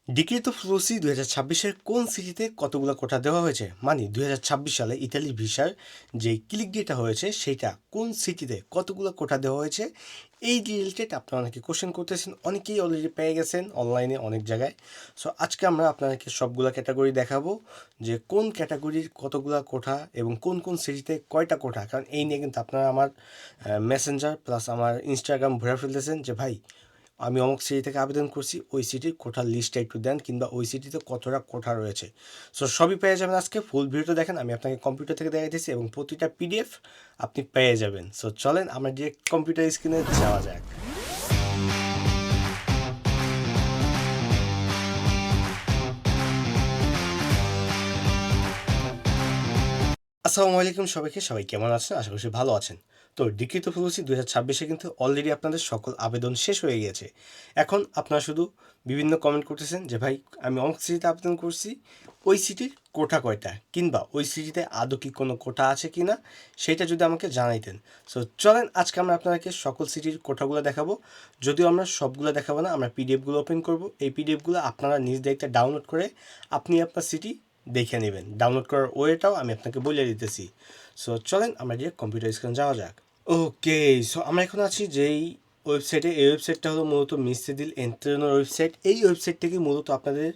ডিক্রিতো ফ্লুসি 2026-এর কোন সিটিতে কতগুলো কোঠা দেওয়া হয়েছে, মানে 2026 সালে ইতালির ভিসার যে ক্লিক ডেটা হয়েছে সেটা কোন সিটিতে কতগুলো কোঠা দেওয়া হয়েছে, এই রিলেটেড আপনারা অনেকে কোশ্চেন করতেছেন, অনেকেই অলরেডি পেয়ে গেছেন অনলাইনে অনেক জায়গায়। সো আজকে আমরা আপনাদেরকে সবগুলো ক্যাটাগরি দেখাবো যে কোন ক্যাটাগরির কতগুলো কোঠা এবং কোন কোন সিটিতে কয়টা কোঠা, কারণ এই নিয়ে কিন্তু আপনারা আমার মেসেঞ্জার প্লাস আমার ইনস্টাগ্রাম ভরে ফেলতেছেন যে ভাই আমি অমুক সিটি থেকে আবেদন করছি, ওই সিটির কোঠার লিস্টটা একটু দেন, কিংবা ওই সিটিতে কতটা কোঠা রয়েছে। সো সবই পেয়ে যাবেন আজকে, ফুল ভিডিওটা দেখেন, আমি আপনাকে কম্পিউটার থেকে দেখাইতেছি এবং প্রতিটা পিডিএফ আপনি পেয়ে যাবেন। সো চলেন আমরা ডিরেক্ট কম্পিউটার স্ক্রিনে যাওয়া যাক। আসসালামু আলাইকুম সবাইকে, সবাই কেমন আছেন? আশা করছি ভালো আছেন। তো ডিক্রিতো ফ্লুসি 2026-এ কিন্তু অলরেডি আপনাদের সকল আবেদন শেষ হয়ে গিয়েছে। এখন আপনারা শুধু বিভিন্ন কমেন্ট করতেছেন যে ভাই আমি অমুক সিটিতে আবেদন করছি, ওই সিটির কোঠা কয়টা, কিংবা ওই সিটিতে আদৌ কি কোনো কোঠা আছে কি না, সেইটা যদি আমাকে জানাইতেন। সো চলেন আজকে আমরা আপনাদেরকে সকল সিটির কোঠাগুলো দেখাবো। যদিও আমরা সবগুলো দেখাবো না, আমরা পিডিএফগুলো ওপেন করব। এই পিডিএফগুলো আপনারা নিজ দায়িত্বে ডাউনলোড করে আপনি আপনার সিটি দেখে নেবেন। ডাউনলোড করার ওয়েটাও আমি আপনাকে বলে দিতেছি। সো চলেন আমরা যে কম্পিউটার স্ক্রিন যাওয়া যাক। ওকে, সো আমরা এখন আছি যেই ওয়েবসাইটে, এই ওয়েবসাইটটা হলো মূলত মিস্তেদিল এন্ট্রেনোর ওয়েবসাইট। এই ওয়েবসাইট থেকে মূলত আপনাদের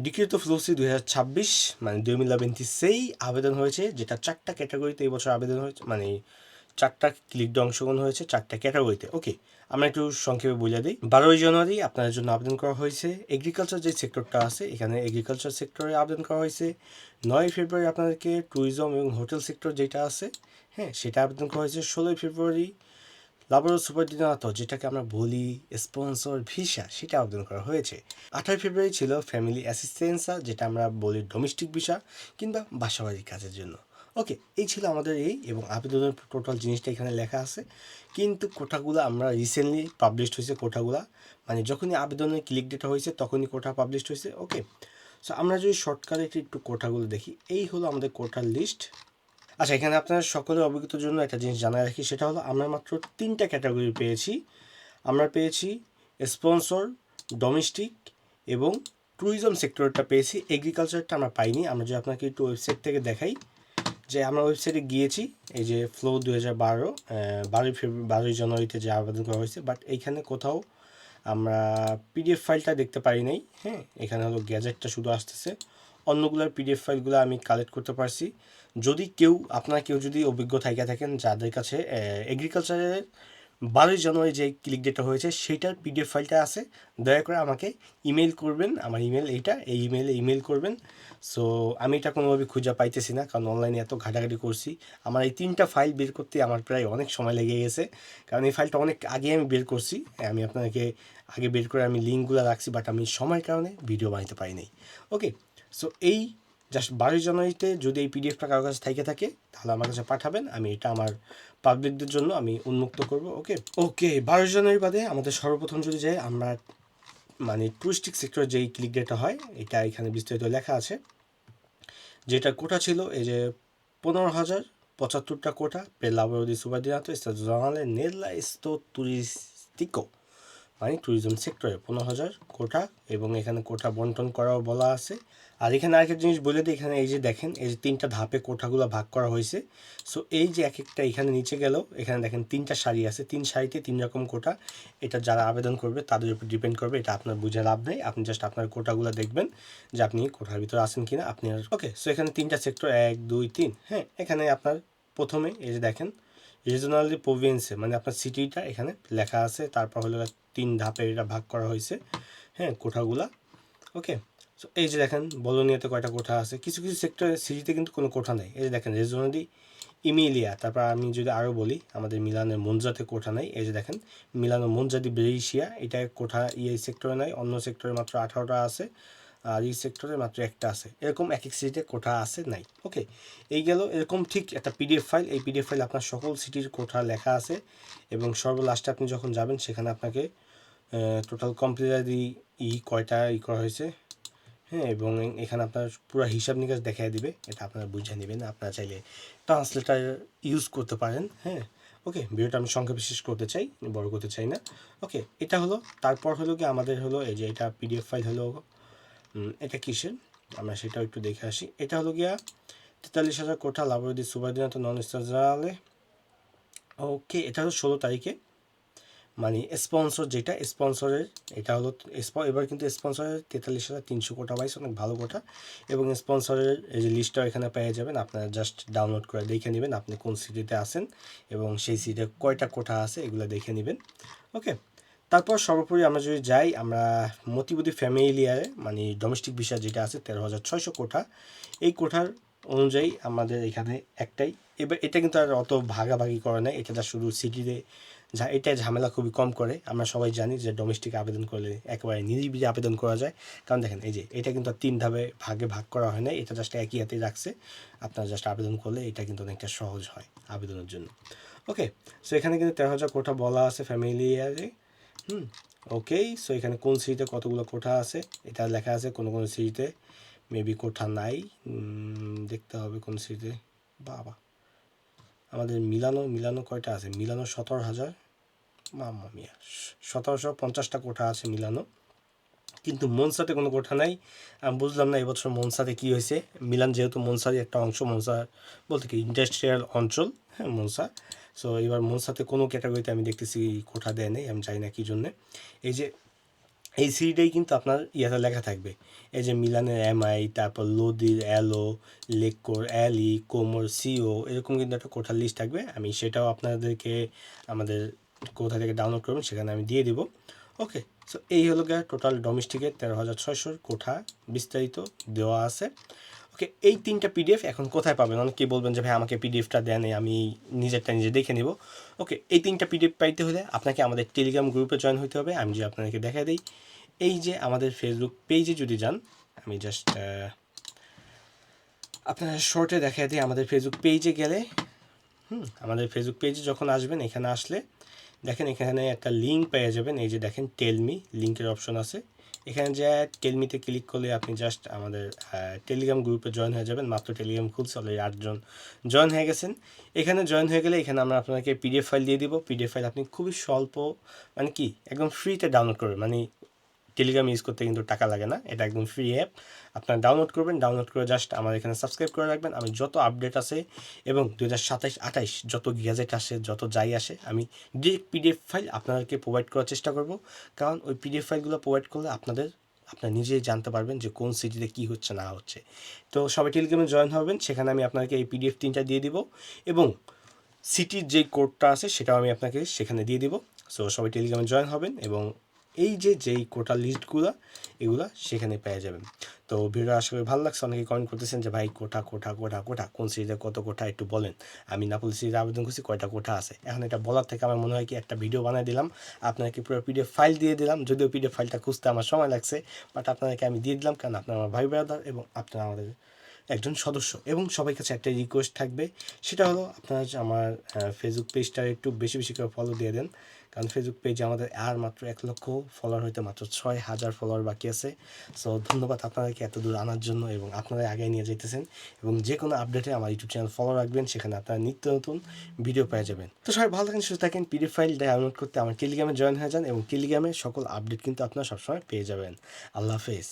ডিক্রিতো ফ্লুসি 2026 মানে 2026 আবেদন হয়েছে, যেটা 4টা ক্যাটাগরিতে এই বছর আবেদন হয়েছে, মানে 4টা ক্লিকড অংশগ্রহণ হয়েছে 4টা ক্যাটাগরিতে। ওকে, আমরা একটু সংক্ষেপে বলে দিই। 12ই জানুয়ারি আপনাদের জন্য আবেদন করা হয়েছে এগ্রিকালচার যে সেক্টরটা আছে, এখানে এগ্রিকালচার সেক্টরে আবেদন করা হয়েছে। 9ই ফেব্রুয়ারি আপনাদেরকে ট্যুরিজম এবং হোটেল সেক্টর যেটা আছে, হ্যাঁ, সেটা আবেদন করা হয়েছে। 16ই ফেব্রুয়ারি লাবোর সুপারদিনাতো, যেটাকে আমরা বলি স্পন্সর ভিসা, সেটা আবেদন করা হয়েছে। 18 ফেব্রুয়ারি ছিল ফ্যামিলি অ্যাসিস্ট্যান্সা, যেটা আমরা বলি ডোমেস্টিক ভিসা কিংবা বাসাবাড়ির কাজের জন্য। ওকে, এই ছিল আমাদের এই, এবং আবেদনের টোটাল জিনিসটা এখানে লেখা আছে। কিন্তু কোঠাগুলো আমরা রিসেন্টলি পাবলিশড হয়েছে কোঠাগুলা, মানে যখনই আবেদনের ক্লিক ডেটা হয়েছে তখনই কোঠা পাবলিশড হয়েছে। ওকে, সো আমরা যদি শর্টকাটে একটু কোঠাগুলো দেখি, এই হলো আমাদের কোঠার লিস্ট। আচ্ছা, এখানে আপনার সকলের অভিজ্ঞতার জন্য একটা জিনিস জানায় রাখি, সেটা হলো আমরা মাত্র 3টা ক্যাটাগরি পেয়েছি। আমরা পেয়েছি স্পন্সর, ডোমেস্টিক এবং ট্যুরিজম সেক্টরটা পেয়েছি। এগ্রিকালচারটা আমরা পাইনি। আমরা যদি আপনাকে একটু ওয়েবসাইট থেকে দেখাই, যে আমরা ওয়েবসাইটে গিয়েছি, এই যে ফ্লো 2012, 12ই জানুয়ারিতে যে আবেদন করা হয়েছে, বাট এইখানে কোথাও আমরা পিডিএফ ফাইলটা দেখতে পারি নাই। হ্যাঁ, এখানে হলো গ্যাজেটটা শুধু আসতেছে, অন্যগুলোর পিডিএফ ফাইলগুলো আমি কালেক্ট করতে পারছি। যদি আপনারা কেউ যদি অভিজ্ঞ থাকেন যাদের কাছে এগ্রিকালচারের 12ই জানুয়ারি যে ক্লিক ডেটা হয়েছে সেইটার পিডিএফ ফাইলটা আছে, দয়া করে আমাকে ইমেল করবেন। আমার ইমেল এইটা, এই ইমেলে ইমেল করবেন। সো আমি এটা কোনোভাবে খুঁজে পাইতেছি না, কারণ অনলাইনে এত ঘাটাঘাটি করছি। আমার এই 3টা ফাইল বের করতে আমার প্রায় অনেক সময় লেগে গেছে, কারণ এই ফাইলটা অনেক আগে আমি বের করছি। আমি আপনাকে আগে বের করে আমি লিঙ্কগুলো রাখছি, বাট আমি সময়ের কারণে ভিডিও বানাতে পারি নাই। ওকে, সো এই জাস্ট 12ই জানুয়ারিতে যদি এই পিডিএফটা কারোর কাছে থাকে তাহলে আমার কাছে পাঠাবেন, আমি এটা আমার পাবলিকদের জন্য আমি উন্মুক্ত করব। ওকে ওকে, 12 জানুয়ারি বাদে আমাদের সর্বপ্রথম যদি যাই আমরা, মানে টুরিস্টিক সেক্টর যেই ক্লিক ডেটা হয়, এটা এখানে বিস্তারিত লেখা আছে। যেটা কোটা ছিল এই যে 15,075টা কোটা per lavoro di subordinato è stato zonale nella sto turistico, মানে ট্যুরিজম সেক্টরে 15,000 কোটা, এবং এখানে কোটা বন্টন করাও বলা আছে। আর এখানে আরেকটা জিনিস বলে দিই, এখানে এই যে দেখেন, এই যে 3টা ধাপে কোঠাগুলো ভাগ করা হয়েছে। সো এই যে এক একটা এখানে নিচে গেল, এখানে দেখেন 3টা সারি আছে, 3 সারিতে 3 রকম কোটা। এটা যারা আবেদন করবে তাদের উপর ডিপেন্ড করবে, এটা আপনার বুঝে লাভ নেই। আপনি জাস্ট আপনার কোটাগুলো দেখবেন যে আপনি কোঠার ভিতরে আছেন কিনা আপনি। ওকে, সো এখানে 3টা সেক্টর, 1 2 3। হ্যাঁ, এখানে আপনার প্রথমে এই যে দেখেন রিজনালি প্রভিন্সে, মানে আপনার সিটিটা এখানে লেখা আছে। তারপর হলো 3 ধাপে এটা ভাগ করা হয়েছে, হ্যাঁ, কোঠাগুলা। ওকে, সো এই যে দেখেন বলোনিয়াতে কয়টা কোঠা আছে, কিছু কিছু সেক্টর সিটিতে কিন্তু কোনো কোঠা নেই। এই যে দেখেন রিজনালি ইমিলিয়া, তারপর আমি যদি আরও বলি আমাদের মিলানের মঞ্জাতে কোঠা নাই। এই যে দেখেন মিলানো মঞ্জা দি ব্রেসিয়া, এটা কোঠা এই সেক্টরে নাই, অন্য সেক্টরে মাত্র 18টা আছে, আর এই সেক্টরে মাত্র একটা আছে। এরকম এক এক সিটিতে কোঠা আছে নাই। ওকে, এই গেল এরকম ঠিক একটা পিডিএফ ফাইল। এই পিডিএফ ফাইল আপনার সকল সিটির কোঠা লেখা আছে, এবং সর্বলাস্টে আপনি যখন যাবেন সেখানে আপনাকে টোটাল কমপ্লিটারি কয়টা করা হয়েছে, হ্যাঁ, এবং এখানে আপনার পুরো হিসাব নিকাশ দেখাই দিবে। এটা আপনারা বুঝে নেবেন, আপনারা চাইলে ট্রান্সলেটার ইউজ করতে পারেন। হ্যাঁ, ওকে, ভিডিওটা আমি সংক্ষেপে শেষ করতে চাই, বড় করতে চাই না। ওকে, এটা হলো, তারপর হলো কি আমাদের হলো এই যে এটা পিডিএফ ফাইল হলো এটা কিসের আমরা সেটাও একটু দেখে আসি। এটা হলো গিয়া 43,000 কোঠা লাভবাদী সুবাদিনাথ নন স্টাজালে। ওকে, এটা হলো 16 তারিখে, মানে স্পন্সর যেটা স্পন্সরের এটা হলো এবার কিন্তু স্পন্সরের 43,300 কোটা বাইস অনেক ভালো কোটা, এবং স্পন্সরের এই যে লিস্টটাও এখানে পেয়ে যাবেন। আপনারা জাস্ট ডাউনলোড করে দেখে নেবেন আপনি কোন সিটিতে আছেন এবং সেই সিটে কয়টা কোটা আছে এগুলো দেখে নেবেন। ওকে, তারপর সর্বোপরি আমরা যদি যাই, আমরা মতিবুদি ফ্যামিলিয়ারে মানে ডোমেস্টিক ভিসা যেটা আছে 13,600 কোঠা, এই কোঠার অনুযায়ী আমাদের এখানে একটাই। এবার এটা কিন্তু আর অত ভাগাভাগি করে না, এটা যা শুধু সিটিতে এটা ঝামেলা খুবই কম করে। আমরা সবাই জানি যে ডোমেস্টিক আবেদন করলে একেবারে নিরিবিলি আবেদন করা যায়, কারণ দেখেন এই যে এটা কিন্তু আর 3 ধাপে ভাগ করা হয় না, এটা জাস্ট একই হাতেই রাখছে। আপনারা জাস্ট আবেদন করলে এটা কিন্তু অনেকটা সহজ হয় আবেদনের জন্য। ওকে, সো এখানে কিন্তু 13,000 কোঠা বলা আছে ফ্যামিলিয়ারে। ওকে, সো এখানে কোন সিটিতে কতগুলো কোঠা আছে এটা লেখা আছে, কোনো কোনো সিটিতে মেবি কোঠা নাই, দেখতে হবে কোন সিটিতে। বাবা, আমাদের মিলানো কয়টা আছে? মিলানো 17,000, মাম্মা মিয়া, 1750টা কোঠা আছে মিলানো, কিন্তু মনসাতে কোনো কোঠা নাই। আমি বুঝলাম না এবছর মনসাতে কী হয়েছে। মিলান যেহেতু মনসারই একটা অংশ, মনসা বলতে কি ইন্ডাস্ট্রিয়াল অঞ্চল, হ্যাঁ মনসা। সো এবার মনসাতে কোনো ক্যাটাগরিতে আমি দেখতেছি কোঠা দেয় নেই, আমি জানি না কী জন্যে। এই যে এই সিটাই কিন্তু আপনার ইয়াতে লেখা থাকবে, এই যে মিলানের MI, তারপর লোদির LO, লেকোর LE, কোমোর CO, এরকম কিন্তু একটা কোঠার লিস্ট থাকবে। আমি সেটাও আপনাদেরকে আমাদের কোথা থেকে ডাউনলোড করবেন সেখানে আমি দিয়ে দিব। ওকে, সো এই হলো গিয়ে টোটাল ডোমেস্টিকের 13,600 কোঠা বিস্তারিত দেওয়া আছে। ওকে, এই 3টা PDF এখন কোথায় পাবেন? অনেকেই বলবেন যে ভাই আমাকে PDFটা দেন, আমি নিজেরটা নিজে দেখে নেব। ওকে, এই 3টা PDF পাইতে হলে আপনাকে আমাদের টেলিগ্রাম গ্রুপে জয়েন হতে হবে। আমি যে আপনাদেরকে দেখাই দিই, এই যে আমাদের ফেসবুক পেজে যদি যান, আমি জাস্ট আপনার শর্টে দেখাই দিই। আমাদের ফেসবুক পেজে গেলে আমাদের ফেসবুক পেজে যখন আসবেন, এখানে আসলে দেখেন এখানে একটা লিঙ্ক পেয়ে যাবেন। এই যে দেখেন টেলমি লিঙ্কের অপশন আছে, এখানে যে টেলমিতে ক্লিক করলে আপনি জাস্ট আমাদের টেলিগ্রাম গ্রুপে জয়েন হয়ে যাবেন। মাত্র টেলিগ্রাম খুলছে, অলরেডি 8 জন জয়েন হয়ে গেছেন। এখানে জয়েন হয়ে গেলে এখানে আমরা আপনাকে PDF ফাইল দিয়ে দিব। PDF ফাইল আপনি খুবই স্বল্প, মানে কি একদম ফ্রিতে ডাউনলোড করবেন, মানে টেলিগ্রাম ইউজ করতে কিন্তু টাকা লাগে না, এটা একদম ফ্রি অ্যাপ। আপনারা ডাউনলোড করবেন, ডাউনলোড করে জাস্ট আমার এখানে সাবস্ক্রাইব করে রাখবেন। আমি যত আপডেট আছে এবং 2027-28 যত গ্যাজেট আসে, যত যাই আসে, আমি ডিরেক্ট PDF ফাইল আপনাদেরকে প্রোভাইড করার চেষ্টা করব। কারণ ওই PDF ফাইলগুলো প্রোভাইড করলে আপনারা নিজেই জানতে পারবেন যে কোন সিটিতে কী হচ্ছে না হচ্ছে। তো সবাই টেলিগ্রামে জয়েন হবেন, সেখানে আমি আপনাকে এই PDF 3টা দিয়ে দিব, এবং সিটির যে কোডটা আছে সেটাও আমি আপনাকে সেখানে দিয়ে দিব। সো সবাই টেলিগ্রামে জয়েন হবেন এবং এই যে যেই কোটা লিস্টগুলো এগুলা সেখানে পেয়ে যাবেন। তো ভিডিও আশা করি ভালো লাগছে। অনেকে কমেন্ট করতেছেন যে ভাই কোটা কোন সিরিজে কত কোটা একটু বলেন। আমি নাপোলি সিরিজে আবেদন করছি, কয়টা কোটা আছে। এখন এটা বলার থেকে আমার মনে হয় কি একটা ভিডিও বানিয়ে দিলাম, আপনাকে পুরো PDF ফাইল দিয়ে দিলাম। যদিও PDF ফাইলটা খুঁজতে আমার সময় লাগছে, বাট আপনাদেরকে আমি দিয়ে দিলাম, কারণ আপনারা আমার ভাই ব্রাদার এবং আপনারা আমাদের একজন সদস্য। এবং সবার কাছে একটা রিকোয়েস্ট থাকবে, সেটা হলো আপনারা আমার ফেসবুক পেজটা একটু বেশি বেশি করে ফলো দিয়ে দেন, কারণ ফেসবুক পেজে আমাদের আর মাত্র 1 লক্ষ ফলোয়ার হইতে মাত্র 6,000 ফলোয়ার বাকি আছে। সো ধন্যবাদ আপনাদেরকে এত দূর আনার জন্য, এবং আপনারা আগে নিয়ে যেতেছেন। এবং যে কোনো আপডেটে আমার ইউটিউব চ্যানেল ফলো রাখবেন, সেখানে আপনারা নিত্য নতুন ভিডিও পেয়ে যাবেন। তো সবাই ভালো থাকেন, সুস্থ থাকেন। PDF ফাইল ডাউনলোড করতে আমার টেলিগ্রামে জয়েন হয়ে যান, এবং টেলিগ্রামে সকল আপডেট কিন্তু আপনারা সবসময় পেয়ে যাবেন। আল্লাহ হাফেজ।